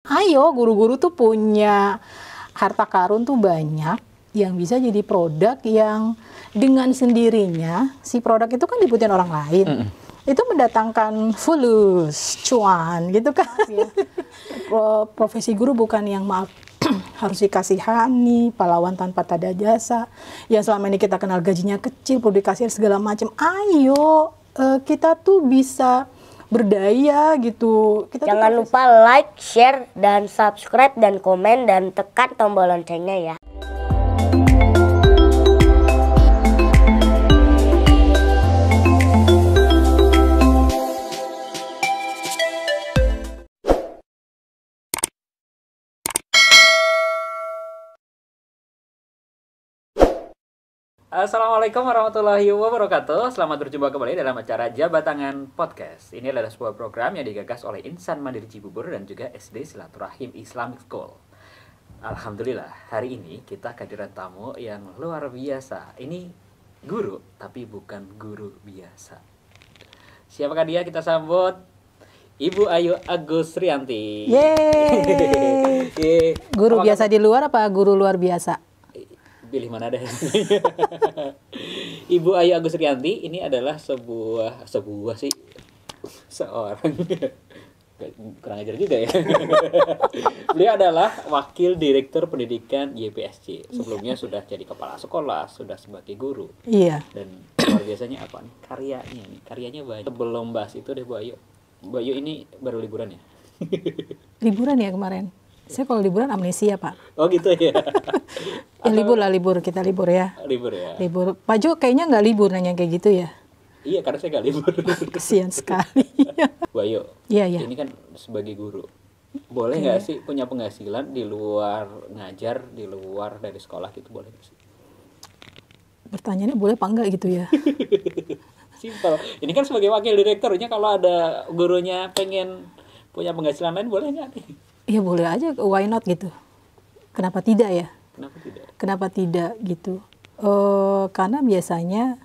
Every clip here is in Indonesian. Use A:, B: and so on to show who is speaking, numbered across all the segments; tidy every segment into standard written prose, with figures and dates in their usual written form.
A: Ayo, guru-guru tuh punya harta karun tuh banyak yang bisa jadi produk yang dengan sendirinya si produk itu kan dibutuhin orang lain. Itu mendatangkan fulus, cuan gitu kan. Ya. Profesi guru bukan yang maaf harus dikasihani, pahlawan tanpa tanda jasa. Yang selama ini kita kenal gajinya kecil, perlu dikasih segala macam. Ayo, kita tuh bisa berdaya gitu.
B: Jangan lupa like, share, dan subscribe, dan komen, dan tekan tombol loncengnya ya.
C: Assalamualaikum warahmatullahi wabarakatuh. Selamat berjumpa kembali dalam acara Jabatangan Podcast. Ini adalah sebuah program yang digagas oleh Insan Mandiri Cibubur dan juga SD Silaturahim Islamic School. Alhamdulillah, hari ini kita kehadiran tamu yang luar biasa. Ini guru, tapi bukan guru biasa. Siapakah dia? Kita sambut Ibu Ayu Agusrianti.
A: Yeay. Guru biasa di luar apa guru luar biasa?
C: Pilih mana deh. Ibu Ayu Agusrianti ini adalah seorang kurang ajar juga ya. Beliau adalah Wakil Direktur Pendidikan YPSC. Sebelumnya sudah jadi kepala sekolah, sudah sebagai guru.
A: Iya.
C: Dan luar biasanya apa nih? Karyanya banyak. Sebelum bahas itu deh Bu Ayu. Bu Ayu ini baru liburan ya?
A: Liburan ya kemarin. Saya kalau liburan amnesia, Pak.
C: Oh gitu ya.
A: Ya libur, kita libur ya.
C: Libur ya.
A: Libur. Pak Jo kayaknya nggak libur nanya kayak gitu ya.
C: Iya, karena saya nggak libur.
A: Kesian sekali.
C: Bu Ayu,
A: Iya.
C: ini kan sebagai guru, boleh nggak sih punya penghasilan di luar ngajar, di luar dari sekolah gitu, boleh nggak sih?
A: Pertanyaannya boleh apa enggak gitu ya?
C: Simpel. Ini kan sebagai wakil direkturnya, kalau ada gurunya pengen punya penghasilan lain, boleh nggak nih?
A: Iya boleh aja, why not gitu. Kenapa tidak ya?
C: Kenapa tidak
A: gitu? Karena biasanya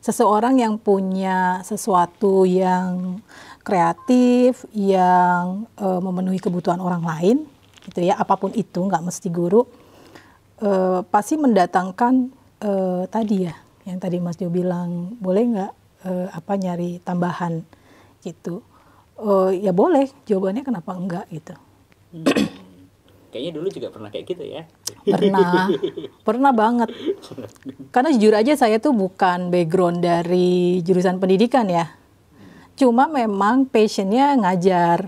A: seseorang yang punya sesuatu yang kreatif, yang memenuhi kebutuhan orang lain, gitu ya, apapun itu, nggak mesti guru, pasti mendatangkan tadi ya, yang tadi Mas Jo bilang, boleh nggak nyari tambahan gitu. Ya boleh, jawabannya kenapa enggak gitu.
C: Kayaknya dulu juga pernah kayak gitu ya.
A: Pernah banget. Karena jujur aja saya tuh bukan background dari jurusan pendidikan ya. Cuma memang passionnya ngajar.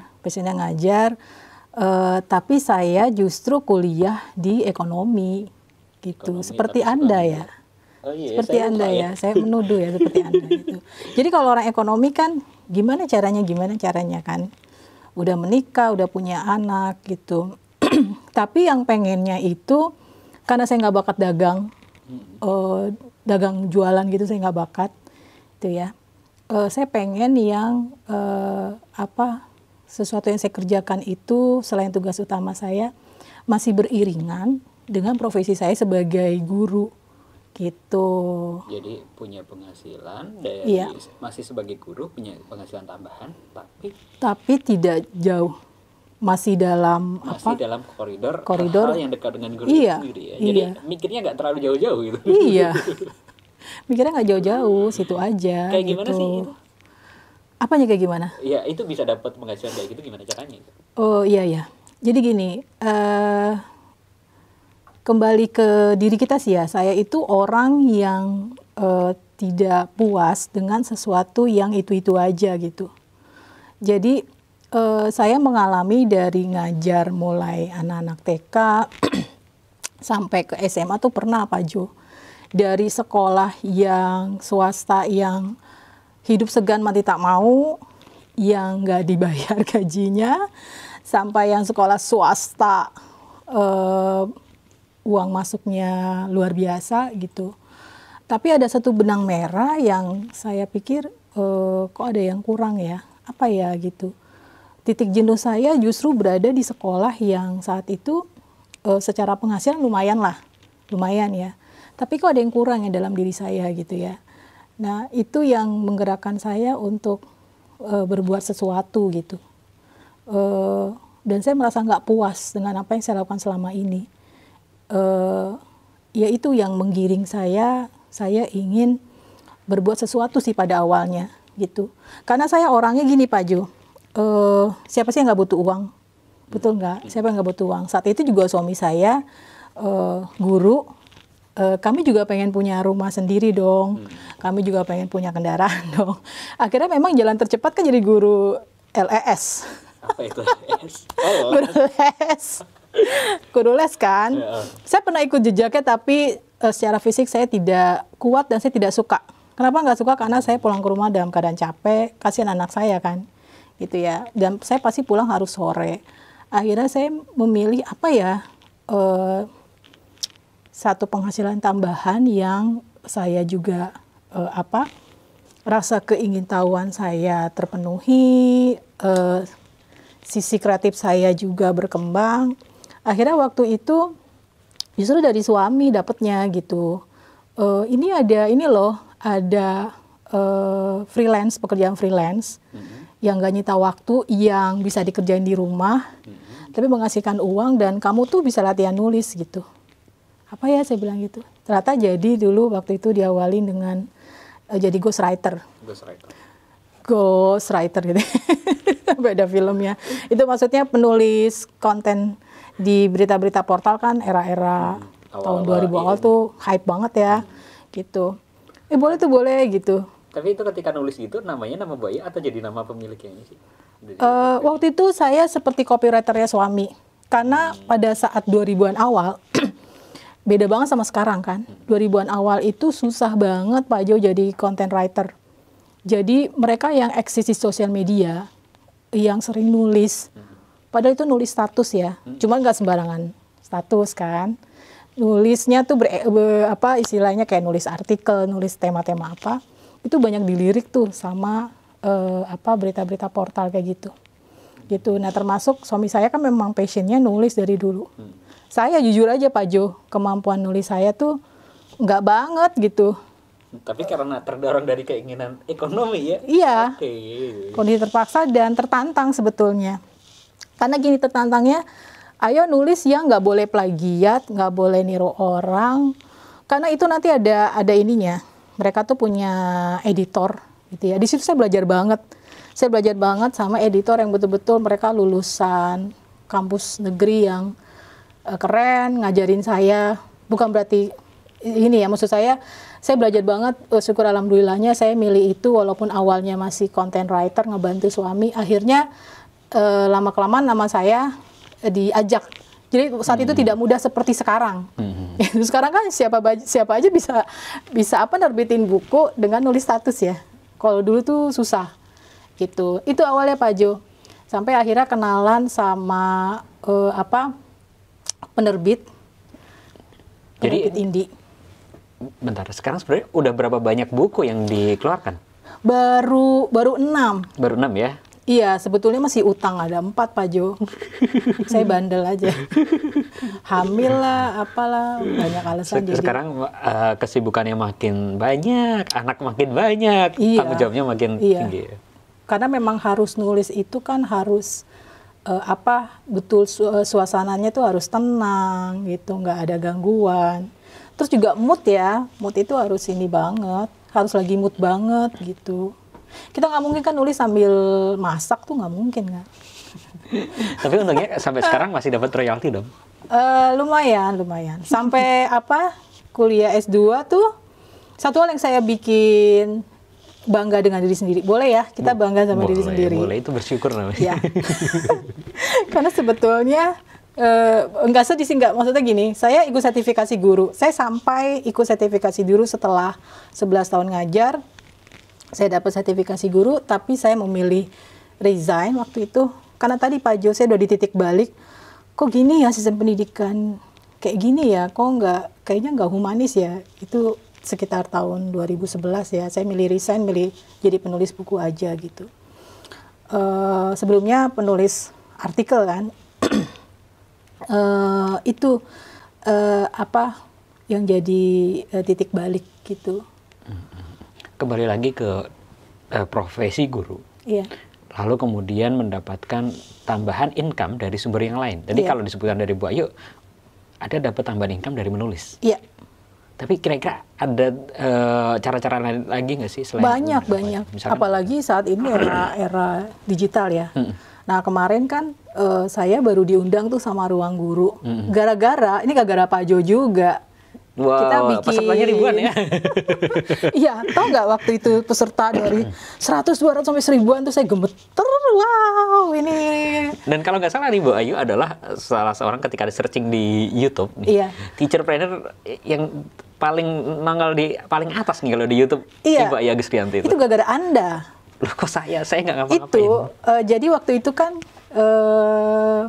A: Tapi saya justru kuliah di ekonomi gitu. Seperti Anda ya.
C: Oh iya,
A: seperti Anda ya. Saya menuduh ya seperti Anda gitu. Jadi kalau orang ekonomi kan gimana caranya kan. Udah menikah, udah punya anak gitu. Tapi yang pengennya itu, karena saya nggak bakat dagang jualan gitu, saya nggak bakat, itu ya. Saya pengen yang sesuatu yang saya kerjakan itu selain tugas utama saya masih beriringan dengan profesi saya sebagai guru, gitu.
C: Jadi punya penghasilan dari masih sebagai guru, punya penghasilan tambahan, tapi
A: tidak jauh. Masih dalam
C: koridor hal yang dekat dengan guru sendiri ya. Jadi mikirnya nggak terlalu jauh-jauh gitu.
A: Iya. Mikirnya nggak jauh-jauh, situ aja.
C: Kayak gimana sih itu?
A: Apanya kayak gimana?
C: Ya itu bisa dapat penghasilan kayak gitu, gimana caranya?
A: Oh iya. Jadi gini, kembali ke diri kita sih ya. Saya itu orang yang tidak puas dengan sesuatu yang itu-itu aja gitu. Jadi saya mengalami dari ngajar mulai anak-anak TK sampai ke SMA tuh pernah Pak Jo. Dari sekolah yang swasta yang hidup segan mati tak mau, yang nggak dibayar gajinya, sampai yang sekolah swasta uang masuknya luar biasa gitu. Tapi ada satu benang merah yang saya pikir kok ada yang kurang ya, apa ya gitu. Titik jenuh saya justru berada di sekolah yang saat itu secara penghasilan lumayan ya. Tapi kok ada yang kurang ya dalam diri saya gitu ya. Nah itu yang menggerakkan saya untuk berbuat sesuatu gitu. Dan saya merasa nggak puas dengan apa yang saya lakukan selama ini. Ya itu yang menggiring saya ingin berbuat sesuatu sih pada awalnya gitu. Karena saya orangnya gini Pak Jo, siapa sih yang nggak butuh uang? Betul nggak? Siapa yang nggak butuh uang? Saat itu juga suami saya guru, kami juga pengen punya rumah sendiri dong, kami juga pengen punya kendaraan dong. Akhirnya memang jalan tercepat kan jadi guru LES.
C: Apa itu LES? Oh,
A: Guru les. Guru les kan.
C: Ya.
A: Saya pernah ikut jejaknya tapi secara fisik saya tidak kuat dan saya tidak suka. Kenapa nggak suka? Karena saya pulang ke rumah dalam keadaan capek, kasihan anak saya kan, gitu ya. Dan saya pasti pulang harus sore. Akhirnya saya memilih apa ya, satu penghasilan tambahan yang saya juga rasa keingintahuan saya terpenuhi, sisi kreatif saya juga berkembang. Akhirnya waktu itu justru dari suami dapatnya gitu. Ada freelance, pekerjaan freelance yang gak nyita waktu, yang bisa dikerjain di rumah, tapi menghasilkan uang dan kamu tuh bisa latihan nulis gitu. Apa ya saya bilang gitu. Ternyata jadi dulu waktu itu diawalin dengan jadi ghostwriter. Ghostwriter gitu. Beda filmnya. Itu maksudnya penulis konten di berita-berita portal kan era-era tahun 2000 awal tuh hype banget ya. Gitu. Boleh gitu.
C: Tapi itu ketika nulis gitu namanya nama bayi atau jadi nama pemiliknya sih?
A: Waktu itu saya seperti copywriternya suami. Karena pada saat 2000-an awal beda banget sama sekarang kan. 2000-an awal itu susah banget Pak Jo jadi content writer. Jadi mereka yang eksis di sosial media, yang sering nulis, padahal itu nulis status ya, cuman nggak sembarangan status kan. Nulisnya tuh istilahnya kayak nulis artikel, nulis tema-tema apa, itu banyak dilirik tuh sama berita-berita portal kayak gitu. Nah termasuk suami saya kan memang passionnya nulis dari dulu. Saya jujur aja Pak Jo, kemampuan nulis saya tuh nggak banget gitu.
C: Tapi karena terdorong dari keinginan ekonomi ya?
A: Iya, kondisi terpaksa dan tertantang sebetulnya. Karena gini tertantangnya, ayo nulis yang nggak boleh plagiat, nggak boleh niru orang. Karena itu nanti ada ininya, mereka tuh punya editor gitu ya. Di situ saya belajar banget. Saya belajar banget sama editor yang betul-betul mereka lulusan kampus negeri yang keren, ngajarin saya. Bukan berarti ini ya, maksud saya belajar banget, syukur alhamdulillahnya saya milih itu walaupun awalnya masih content writer ngebantu suami, akhirnya lama-kelamaan nama saya diajak. Jadi saat itu tidak mudah seperti sekarang. Sekarang kan siapa aja bisa nerbitin buku dengan nulis status ya. Kalau dulu tuh susah gitu. Itu awalnya Pak Jo. Sampai akhirnya kenalan sama penerbit indie.
C: Bentar, sekarang sebenarnya udah berapa banyak buku yang dikeluarkan?
A: Baru 6.
C: Baru 6 ya?
A: Iya, sebetulnya masih utang ada 4 Pak Jo. Saya bandel aja. Hamil lah, apalah, banyak alasan.
C: Sekarang kesibukannya makin banyak, anak makin banyak, tanggung jawabnya makin tinggi.
A: Karena memang harus nulis itu kan harus betul suasananya tuh harus tenang gitu, nggak ada gangguan. Terus juga mood itu harus ini banget, harus lagi mood banget gitu. Kita nggak mungkin kan nulis sambil masak tuh nggak mungkin kan.
C: Tapi untungnya sampai sekarang masih dapat royalti dong.
A: Lumayan. Sampai kuliah S2 tuh satu hal yang saya bikin bangga dengan diri sendiri. Boleh ya, kita bangga sama diri sendiri.
C: Boleh, itu bersyukur namanya.
A: Ya. Karena sebetulnya enggak sedih sih, maksudnya gini, saya ikut sertifikasi guru. Saya sampai ikut sertifikasi guru setelah 11 tahun ngajar. Saya dapat sertifikasi guru, tapi saya memilih resign waktu itu. Karena tadi Pak Jo, saya udah di titik balik. Kok gini ya sistem pendidikan kayak gini ya? Kayaknya nggak humanis ya? Itu sekitar tahun 2011 ya. Saya milih resign, milih jadi penulis buku aja gitu. Sebelumnya penulis artikel kan. Itu yang jadi titik balik gitu.
C: Kembali lagi ke profesi guru.
A: Iya.
C: lalu kemudian mendapatkan tambahan income dari sumber yang lain. Jadi kalau disebutkan dari Bu Ayu, ada dapat tambahan income dari menulis.
A: Iya.
C: Tapi kira-kira ada cara-cara lain lagi nggak sih selain
A: banyak.
C: Misalkan,
A: apalagi saat ini era digital ya. Nah kemarin kan saya baru diundang tuh sama Ruang Guru. Gara-gara ini gak gara Pak Jo juga.
C: wow,
A: Kita bikin
C: pesertanya ribuan ya.
A: Iya, tau nggak waktu itu peserta dari 100, 200 sampai 1000-an tuh saya gemeter. Wow, ini.
C: Dan kalau nggak salah nih Bu Ayu adalah salah seorang ketika ada searching di YouTube nih,
A: Iya.
C: teacherpreneur yang paling nongol di paling atas nih kalau di YouTube.
A: Iya.
C: Ibu Ayu Agustianti
A: Itu gara-gara Anda.
C: Loh kok saya nggak ngapa-ngapain.
A: Itu jadi waktu itu kan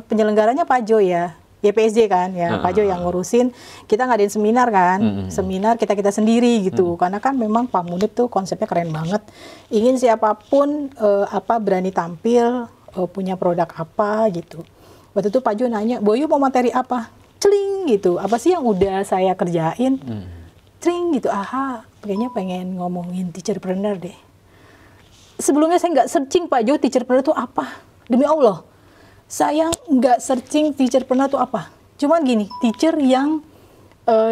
A: penyelenggaranya Pak Jo ya. YPSJ kan ya, Pak Jo yang ngurusin. Kita ngadain seminar kan, seminar kita sendiri gitu. Karena kan memang Pak Munib tuh konsepnya keren banget. Ingin siapapun berani tampil, punya produk apa gitu. Waktu itu Pak Jo nanya, Boyu mau materi apa? Celing gitu. Apa sih yang udah saya kerjain? Celing gitu. Aha, kayaknya pengen ngomongin teacherpreneur deh. Sebelumnya saya nggak searching Pak Jo teacherpreneur itu apa. Demi Allah. Saya nggak searching teacherpreneur itu apa. Cuman gini, teacher yang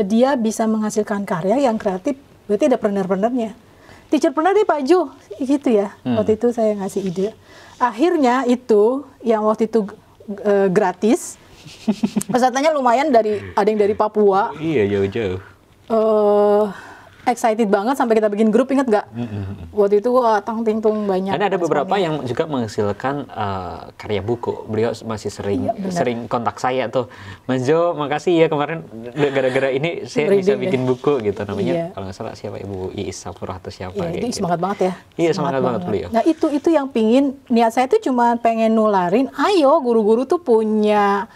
A: dia bisa menghasilkan karya yang kreatif, berarti ada preneur-preneurnya. Teacherpreneur deh Pak Jo, gitu ya. Waktu itu saya ngasih ide. Akhirnya itu, yang waktu itu gratis, pesertanya lumayan ada yang dari Papua.
C: Iya, jauh-jauh.
A: Excited banget sampai kita bikin grup, ingat nggak? Waktu itu tang ting tung banyak.
C: Dan ada beberapa yang juga menghasilkan karya buku. Beliau masih sering kontak saya tuh, Mas Jo, makasih ya kemarin gara-gara ini saya bisa bikin buku gitu namanya. Kalau nggak salah siapa Ibu Iis Sapurah atau siapa?
A: Iya, itu
C: gitu.
A: semangat banget ya.
C: Iya, semangat banget beliau.
A: Nah itu yang pingin, niat saya tuh cuma pengen nularin, ayo guru-guru tuh punya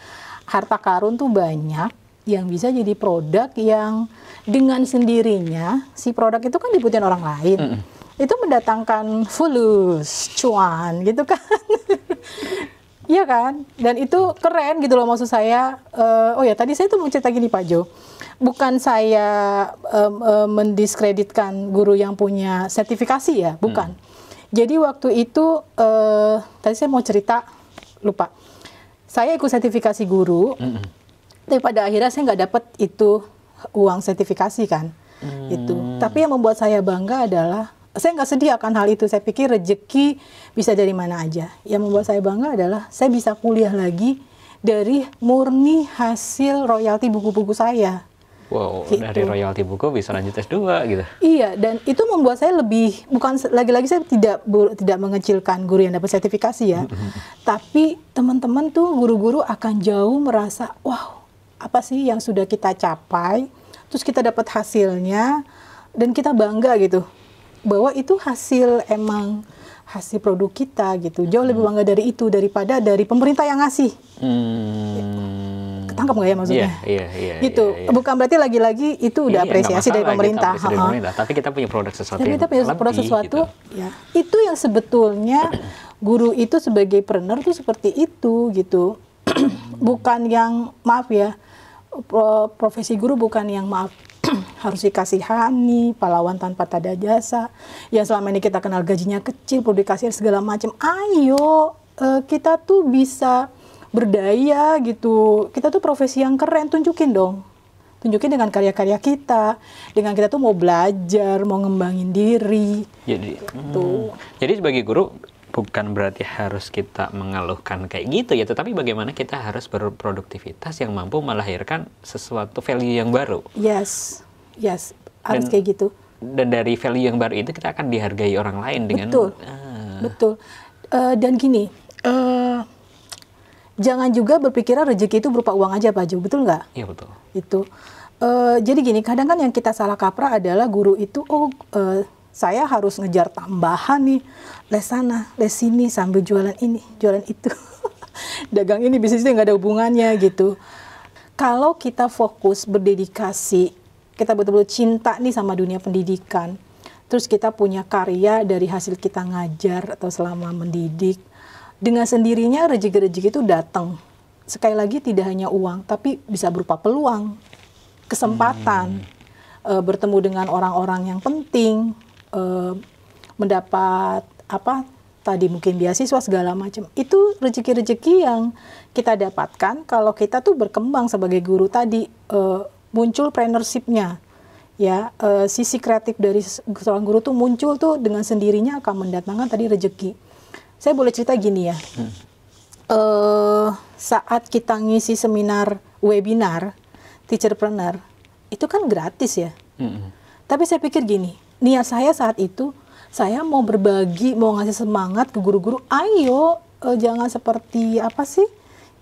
A: harta karun tuh banyak yang bisa jadi produk yang dengan sendirinya si produk itu kan dibutuhin orang lain. Itu mendatangkan fulus, cuan gitu kan. Iya kan? Dan itu keren gitu loh maksud saya. Oh ya tadi saya tuh mau cerita gini Pak Jo. Bukan saya mendiskreditkan guru yang punya sertifikasi ya, bukan. Jadi waktu itu tadi saya mau cerita, lupa. Saya ikut sertifikasi guru. Tapi pada akhirnya saya nggak dapat itu uang sertifikasi kan, itu. Tapi yang membuat saya bangga adalah saya nggak sedih akan hal itu. Saya pikir rezeki bisa dari mana aja. Yang membuat saya bangga adalah saya bisa kuliah lagi dari murni hasil royalti buku-buku saya.
C: Wow,
A: gitu.
C: Dari royalti buku bisa lanjut S2 gitu.
A: Iya, dan itu membuat saya lebih, bukan lagi-lagi saya tidak mengecilkan guru yang dapat sertifikasi ya. Tapi teman-teman tuh guru-guru akan jauh merasa, wow, apa sih yang sudah kita capai, terus kita dapat hasilnya, dan kita bangga gitu, bahwa itu emang hasil produk kita gitu. Jauh lebih bangga dari itu, daripada dari pemerintah yang ngasih. Ketangkap nggak ya maksudnya?
C: Iya.
A: Gitu. Bukan berarti lagi-lagi itu udah apresiasi dari pemerintah.
C: Tapi kita punya produk sesuatu
A: kita punya produk sesuatu, gitu. Ya. Itu yang sebetulnya guru itu sebagai preneur tuh seperti itu gitu. Bukan yang, maaf ya, profesi guru bukan yang maaf harus dikasihani, pahlawan tanpa tanda jasa, yang selama ini kita kenal gajinya kecil, perlu dikasih segala macam. Ayo, kita tuh bisa berdaya gitu. Kita tuh profesi yang keren, tunjukin dong. Tunjukin dengan karya-karya kita, dengan kita tuh mau belajar, mau ngembangin diri.
C: Jadi sebagai guru bukan berarti harus kita mengeluhkan kayak gitu ya, tetapi bagaimana kita harus berproduktivitas yang mampu melahirkan sesuatu value yang baru.
A: Yes, harus kayak gitu.
C: Dan dari value yang baru itu kita akan dihargai orang lain dengan
A: betul. Dan gini, jangan juga berpikiran rezeki itu berupa uang aja Pak Jo, betul nggak?
C: Iya betul.
A: Itu. Jadi gini, kadang kan yang kita salah kaprah adalah guru itu, saya harus ngejar tambahan nih, les sana, les sini, sambil jualan ini, jualan itu. Dagang ini, bisnisnya nggak ada hubungannya gitu. Kalau kita fokus, berdedikasi, kita betul-betul cinta nih sama dunia pendidikan, terus kita punya karya dari hasil kita ngajar atau selama mendidik, dengan sendirinya rezeki-rezeki itu datang. Sekali lagi tidak hanya uang, tapi bisa berupa peluang, kesempatan, bertemu dengan orang-orang yang penting, mendapat tadi mungkin beasiswa segala macam. Itu rezeki-rezeki yang kita dapatkan kalau kita tuh berkembang sebagai guru tadi, muncul preneurship-nya. Ya, sisi kreatif dari seorang guru tuh muncul tuh dengan sendirinya akan mendatangkan tadi rezeki. Saya boleh cerita gini ya. Saat kita ngisi seminar webinar Teacherpreneur, itu kan gratis ya. Tapi saya pikir gini, niat saya saat itu, saya mau berbagi, mau ngasih semangat ke guru-guru, ayo jangan seperti apa sih,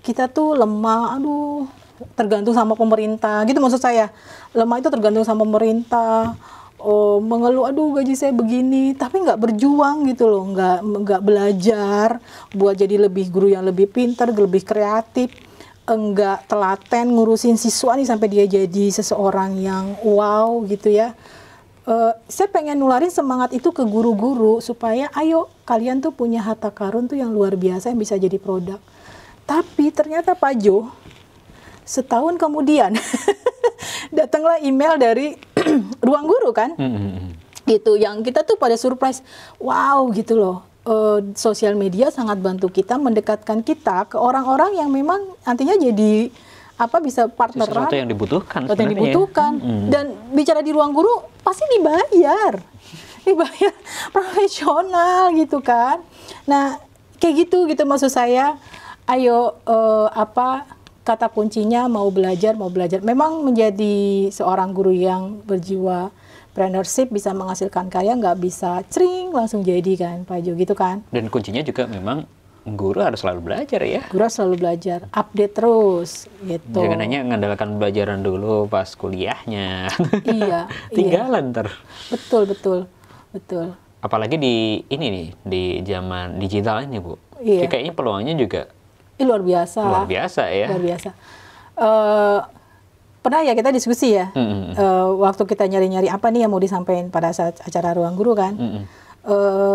A: kita tuh lemah, aduh tergantung sama pemerintah, gitu maksud saya. Lemah itu tergantung sama pemerintah, mengeluh, aduh gaji saya begini, tapi nggak berjuang gitu loh, nggak belajar buat jadi lebih guru yang lebih pintar, lebih kreatif, enggak telaten ngurusin siswa nih sampai dia jadi seseorang yang wow gitu ya. Saya pengen nularin semangat itu ke guru-guru supaya ayo kalian tuh punya harta karun tuh yang luar biasa yang bisa jadi produk. Tapi ternyata Pak Jo, setahun kemudian datanglah email dari Ruang Guru kan, gitu, yang kita tuh pada surprise, wow gitu loh. Sosial media sangat bantu kita mendekatkan kita ke orang-orang yang memang nantinya jadi bisa partneran.
C: Sesuatu yang dibutuhkan.
A: Sesuatu yang dibutuhkan. Dan bicara di Ruang Guru pasti dibayar profesional gitu kan. Nah kayak gitu maksud saya. Ayo kata kuncinya mau belajar. Memang menjadi seorang guru yang berjiwa preneurship bisa menghasilkan karya, nggak bisa cering langsung jadi kan Pak Jo gitu kan.
C: Dan kuncinya juga memang guru harus selalu belajar ya.
A: Guru harus selalu belajar, update terus gitu.
C: Jangan hanya mengandalkan pelajaran dulu pas kuliahnya.
A: Iya.
C: Tinggalan ntar.
A: Betul.
C: Apalagi di ini nih, di zaman digital ini Bu.
A: Iya.
C: Kayaknya peluangnya juga
A: luar biasa.
C: Luar biasa ya.
A: Luar biasa. Pernah ya kita diskusi ya, waktu kita nyari-nyari apa nih yang mau disampaikan pada saat acara Ruang Guru kan.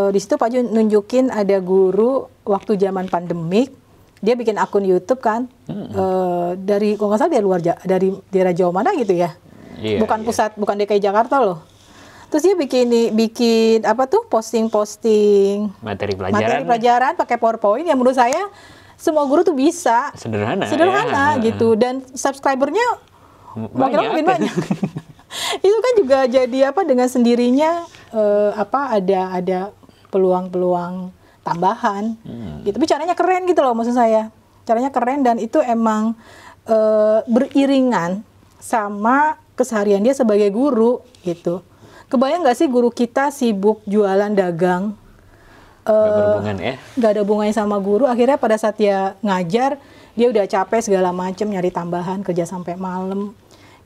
A: Di situ Pak Jo nunjukin ada guru waktu zaman pandemik, dia bikin akun YouTube kan, dari kalau nggak salah dari daerah Jawa mana gitu ya, bukan pusat, bukan DKI Jakarta loh. Terus dia bikin posting materi pelajaran pakai PowerPoint yang menurut saya semua guru tuh bisa. Sederhana ya. Gitu, dan subscribernya makin banyak. Itu kan juga jadi dengan sendirinya ada peluang-peluang tambahan gitu. Tapi caranya keren gitu loh maksud saya. Caranya keren dan itu emang beriringan sama keseharian dia sebagai guru gitu. Kebayang nggak sih guru kita sibuk jualan dagang?
C: Nggak berhubungan ya?
A: Nggak ada hubungannya sama guru. Akhirnya pada saat dia ngajar, dia udah capek segala macam, nyari tambahan, kerja sampai malam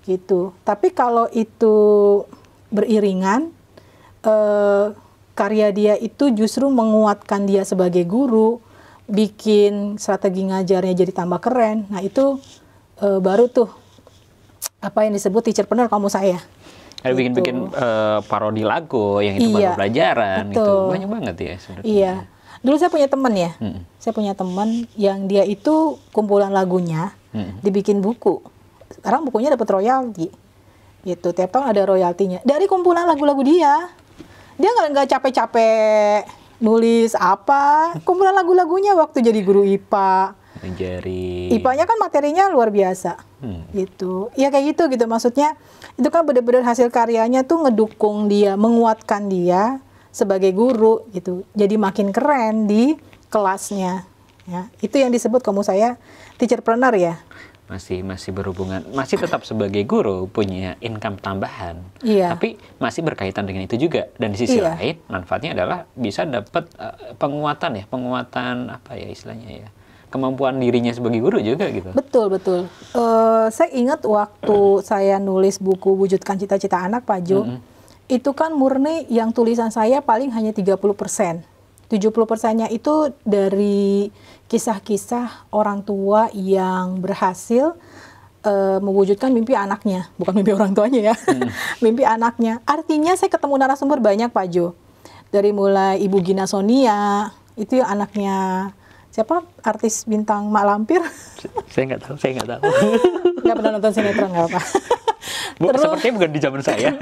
A: gitu. Tapi kalau itu beriringan, karya dia itu justru menguatkan dia sebagai guru, bikin strategi ngajarnya jadi tambah keren. Nah itu baru tuh apa yang disebut teacherpreneur kamu saya.
C: Ada bikin parodi lagu yang itu baru pelajaran, itu banyak banget ya sebenarnya. Iya.
A: Dulu saya punya teman ya, saya punya teman yang dia itu kumpulan lagunya dibikin buku. Sekarang bukunya dapat royalti, gitu. Tiap tahun ada royaltinya dari kumpulan lagu-lagu dia. Dia nggak capek-capek nulis apa, kumpulan lagu-lagunya waktu jadi guru IPA. IPA-nya kan materinya luar biasa, gitu. Ya kayak gitu maksudnya. Itu kan benar-benar hasil karyanya tuh ngedukung dia, menguatkan dia sebagai guru gitu. Jadi makin keren di kelasnya. Ya, itu yang disebut kamu saya teacherpreneur ya.
C: Masih berhubungan, masih tetap sebagai guru punya income tambahan.
A: Iya.
C: Tapi masih berkaitan dengan itu juga. Dan di sisi lain manfaatnya adalah bisa dapat penguatan apa ya istilahnya ya. Kemampuan dirinya sebagai guru juga gitu. Betul.
A: Saya ingat waktu saya nulis buku Wujudkan Cita-Cita Anak Pak Jo, itu kan murni yang tulisan saya paling hanya 30%. 70%-nya itu dari kisah-kisah orang tua yang berhasil mewujudkan mimpi anaknya, bukan mimpi orang tuanya ya, mimpi anaknya. Artinya saya ketemu narasumber banyak Pak Jo, dari mulai Ibu Gina Sonia, itu yang anaknya siapa artis bintang Mak Lampir?
C: Saya nggak tahu.
A: Nggak pernah nonton sinetron, nggak apa.
C: Bu, sepertinya bukan di zaman saya.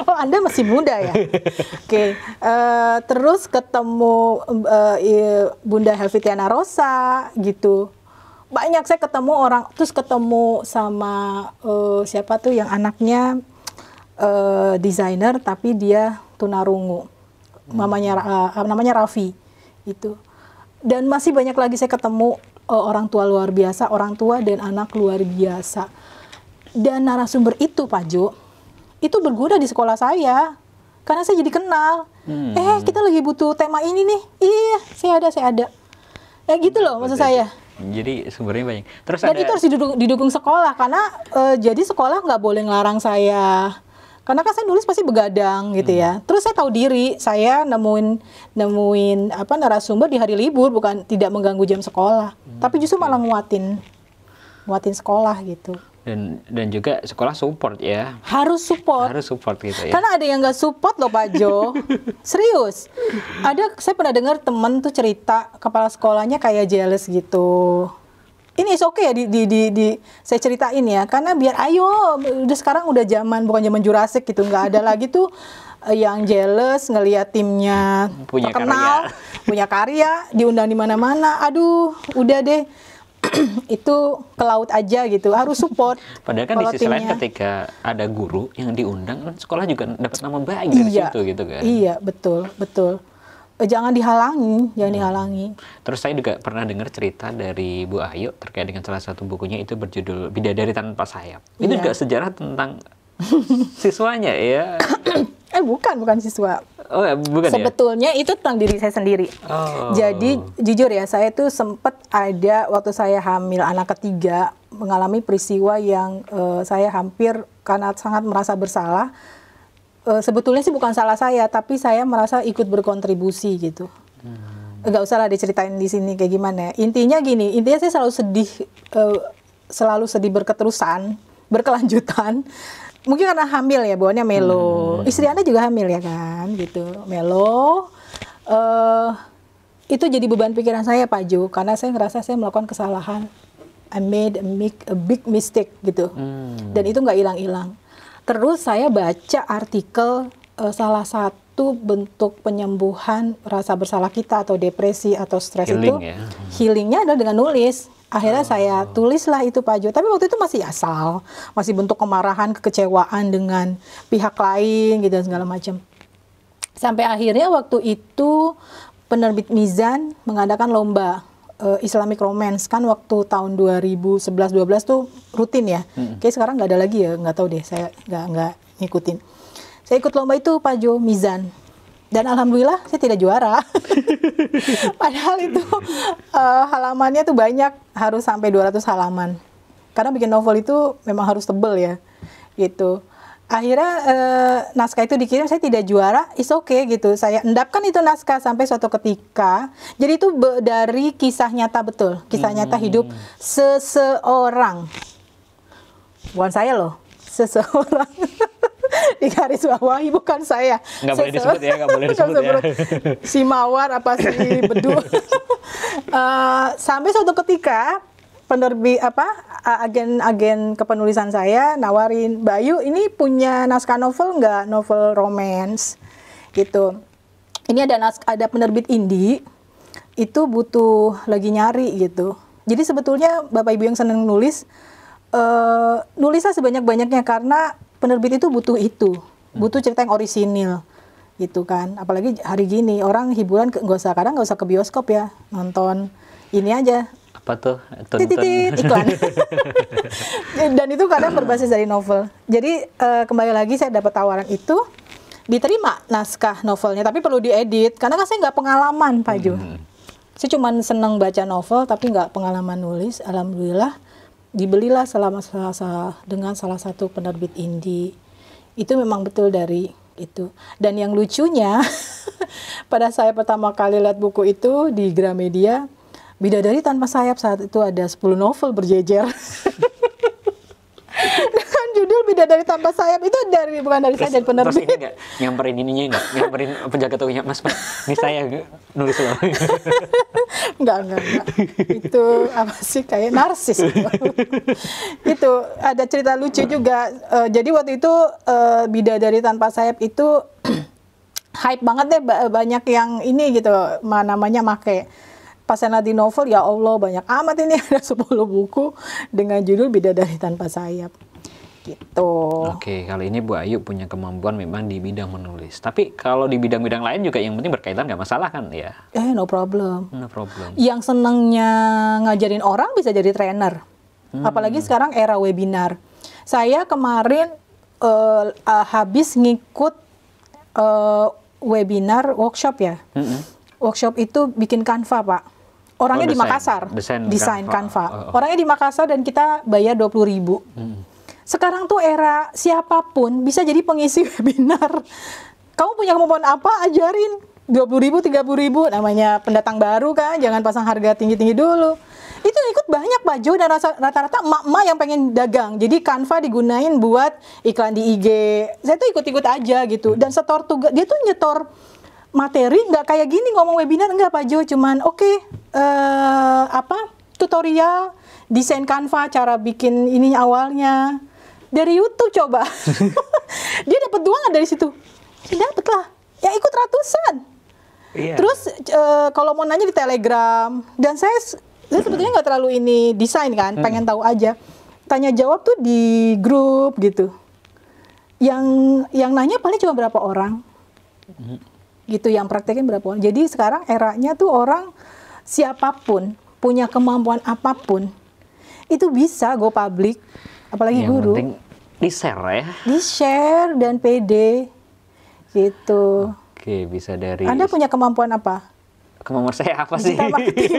A: Oh, Anda masih muda ya? Oke. Terus ketemu Bunda Helvitiana Rosa gitu. Banyak saya ketemu orang, terus ketemu sama siapa tuh yang anaknya desainer tapi dia tunarungu. Namanya Raffi itu. Dan masih banyak lagi saya ketemu orang tua luar biasa, orang tua dan anak luar biasa. Dan narasumber itu, Pak Jo, itu berguna di sekolah saya. Karena saya jadi kenal. Kita lagi butuh tema ini nih. Iya, saya ada. Gitu loh maksud saya.
C: Jadi sumbernya banyak. Terus
A: Dan itu harus didukung sekolah. Karena jadi sekolah nggak boleh ngelarang saya. Karena kan saya nulis pasti begadang gitu ya. Terus saya tahu diri, saya nemuin narasumber di hari libur, bukan tidak mengganggu jam sekolah. Tapi justru malah nguatin sekolah gitu.
C: Dan juga sekolah support ya.
A: Harus support
C: gitu ya.
A: Karena ada yang nggak support loh Pak Jo. Serius. Saya pernah dengar temen tuh cerita kepala sekolahnya kayak jealous gitu. Ini is okay ya saya ceritain ya, karena biar udah sekarang udah bukan zaman Jurassic gitu, nggak ada lagi tuh yang jealous ngelihat timnya terkenal, punya karya, diundang di mana-mana. Aduh, udah deh. Itu ke laut aja gitu, harus support.
C: Padahal kan di sisi lain ketika ada guru yang diundang, sekolah juga dapat nama baik dari situ gitu kan. Iya, betul.
A: Jangan dihalangi.
C: Terus saya juga pernah dengar cerita dari Bu Ayu terkait dengan salah satu bukunya itu berjudul Bidadari Tanpa Sayap. Itu juga sejarah tentang siswanya ya.
A: Bukan siswa.
C: Oh, bukan.
A: Sebetulnya itu tentang diri saya sendiri. Jadi jujur ya, saya tuh sempat ada waktu saya hamil anak ketiga mengalami peristiwa yang saya hampir karena sangat merasa bersalah. Sebetulnya sih bukan salah saya, tapi saya merasa ikut berkontribusi gitu. Nggak usah lah diceritain di sini kayak gimana. Intinya saya selalu sedih berkelanjutan. Mungkin karena hamil ya, bawaannya melo. Istri Anda juga hamil ya kan, gitu. Melo. Itu jadi beban pikiran saya Pak Jo, karena saya ngerasa saya melakukan kesalahan. I made a big mistake gitu. Dan itu nggak hilang-hilang. Terus saya baca artikel salah satu bentuk penyembuhan rasa bersalah kita atau depresi atau stres itu, healingnya adalah dengan nulis. Akhirnya saya tulislah itu Pak Jo. Tapi waktu itu masih asal, masih bentuk kemarahan, kekecewaan dengan pihak lain gitu segala macam. Sampai akhirnya waktu itu penerbit Mizan mengadakan lomba Islamic Romance kan waktu tahun 2011-12 tuh rutin ya. Kayak sekarang nggak ada lagi ya, nggak tahu deh, saya nggak ngikutin. Saya ikut lomba itu Pak Jo, Mizan. Dan alhamdulillah saya tidak juara. Padahal itu halamannya tuh banyak, harus sampai 200 halaman. Karena bikin novel itu memang harus tebel ya, gitu. Akhirnya naskah itu dikirim, saya tidak juara, is okay gitu. Saya endapkan itu naskah sampai suatu ketika. Jadi itu dari kisah nyata betul, kisah nyata hidup seseorang. Bukan saya loh, seseorang. Di garis bawahi, bukan saya.
C: Nggak boleh disebut ya, nggak boleh disebut ya.
A: Si Mawar apa si Bedu. Sampai suatu ketika penerbit agen kepenulisan saya nawarin, Bayu ini punya naskah novel nggak, novel romance gitu. Ini ada penerbit indie itu butuh lagi nyari gitu. Jadi sebetulnya Bapak Ibu yang senang nulislah sebanyak-banyaknya, karena penerbit itu butuh cerita yang orisinil gitu kan. Apalagi hari gini orang hiburan kadang nggak usah ke bioskop ya, nonton ini aja.
C: Apa tuh?
A: Iklan. Dan itu kadang berbasis dari novel. Jadi kembali lagi saya dapat tawaran itu, diterima naskah novelnya, tapi perlu diedit karena kan saya nggak pengalaman Pak Jo. Saya cuma seneng baca novel tapi nggak pengalaman nulis. Alhamdulillah dibelilah dengan salah satu penerbit indie. Itu memang betul dari itu. Dan yang lucunya pada saya pertama kali lihat buku itu di Gramedia, Bidadari Tanpa Sayap, saat itu ada 10 novel berjejer dengan judul Bidadari Tanpa Sayap itu bukan dari saya, dari
C: Terus
A: penerbit.
C: ini nggak nyamperin ininya, nggak nyamperin penjaga tokonya, Mas, ini saya nulis loh.
A: Enggak. Itu apa sih, kayak narsis gitu. Itu ada cerita lucu juga. Jadi waktu itu Bidadari Tanpa Sayap itu hype banget deh, banyak yang ini gitu, namanya make. Pas saya lihat di novel, ya Allah banyak amat ini, ada 10 buku dengan judul Bidadari Tanpa Sayap. Gitu.
C: Oke, kali ini Bu Ayu punya kemampuan memang di bidang menulis. Tapi kalau di bidang-bidang lain juga yang penting berkaitan, nggak masalah kan ya?
A: No problem.
C: No problem.
A: Yang senengnya ngajarin orang bisa jadi trainer. Apalagi sekarang era webinar. Saya kemarin habis ngikut webinar workshop ya. Workshop itu bikin Canva, Pak. Orangnya di Makassar. Desain Canva. Orangnya di Makassar dan kita bayar 20.000. Sekarang tuh era siapapun bisa jadi pengisi webinar. Kamu punya kemampuan apa, ajarin. 20.000, 30.000, namanya pendatang baru kan, jangan pasang harga tinggi-tinggi dulu. Itu ikut banyak Pak Jo, dan rata-rata emak-emak yang pengen dagang. Jadi Canva digunain buat iklan di IG. Saya tuh ikut-ikut aja gitu. Dan setor tugas, dia tuh nyetor materi nggak kayak gini ngomong webinar, enggak Pak Jo, cuman tutorial desain Canva, cara bikin ini awalnya dari YouTube coba. Dia dapat uang dari situ. Dapat lah. Ya ikut ratusan.
C: Iya.
A: Terus kalau mau nanya di Telegram, dan saya sebetulnya nggak terlalu ini desain kan, pengen tahu aja. Tanya jawab tuh di grup gitu. Yang nanya paling cuma berapa orang. Gitu, yang praktekin berapa orang. Jadi sekarang eranya tuh orang siapapun punya kemampuan apapun itu bisa go public, apalagi
C: yang
A: guru.
C: penting di-share ya.
A: Di-share dan pede gitu.
C: Oke, bisa dari...
A: Anda punya kemampuan apa?
C: Kemampuan saya apa sih?
A: Digital marketing.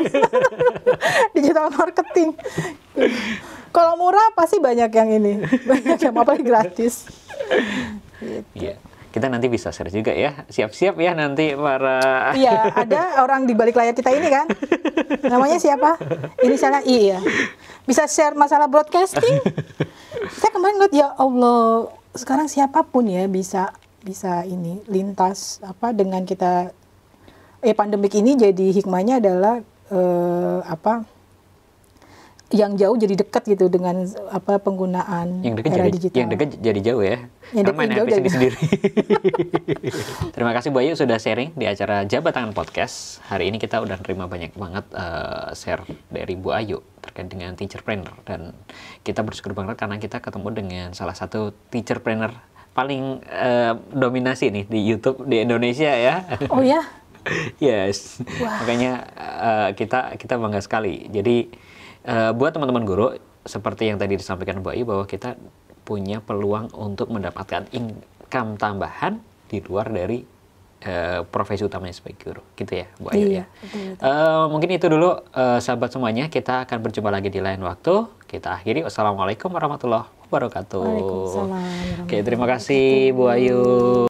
A: Digital marketing. Kalau murah pasti banyak yang ini. Banyak yang apalagi gratis. Gitu.
C: Iya. Kita nanti bisa share juga ya. Siap-siap ya nanti para...
A: Iya, ada orang di balik layar kita ini kan. Namanya siapa? Inisialnya I ya. Bisa share masalah broadcasting. Saya kemarin lihat, ya Allah, sekarang siapapun ya bisa ini lintas dengan kita. Pandemik ini jadi hikmahnya adalah yang jauh jadi dekat gitu dengan penggunaan era digital.
C: Yang dekat jadi jauh ya. Yang main HP sendiri. Terima kasih Bu Ayu sudah sharing di acara Jabat Tangan Podcast. Hari ini kita udah nerima banyak banget share dari Bu Ayu terkait dengan teacherpreneur, dan kita bersyukur banget karena kita ketemu dengan salah satu teacherpreneur paling dominasi nih di YouTube di Indonesia ya.
A: Oh ya.
C: Yes. Wow. Makanya kita bangga sekali. Jadi buat teman-teman guru, seperti yang tadi disampaikan Bu Ayu, bahwa kita punya peluang untuk mendapatkan income tambahan di luar dari profesi utamanya sebagai guru, gitu ya Bu Ayu.
A: Iya,
C: ya.
A: betul.
C: Mungkin itu dulu sahabat semuanya, kita akan berjumpa lagi di lain waktu. Kita akhiri. Wassalamualaikum warahmatullahi wabarakatuh.
A: Waalaikumsalam warahmatullahi
C: Oke, terima kasih Bu Ayu.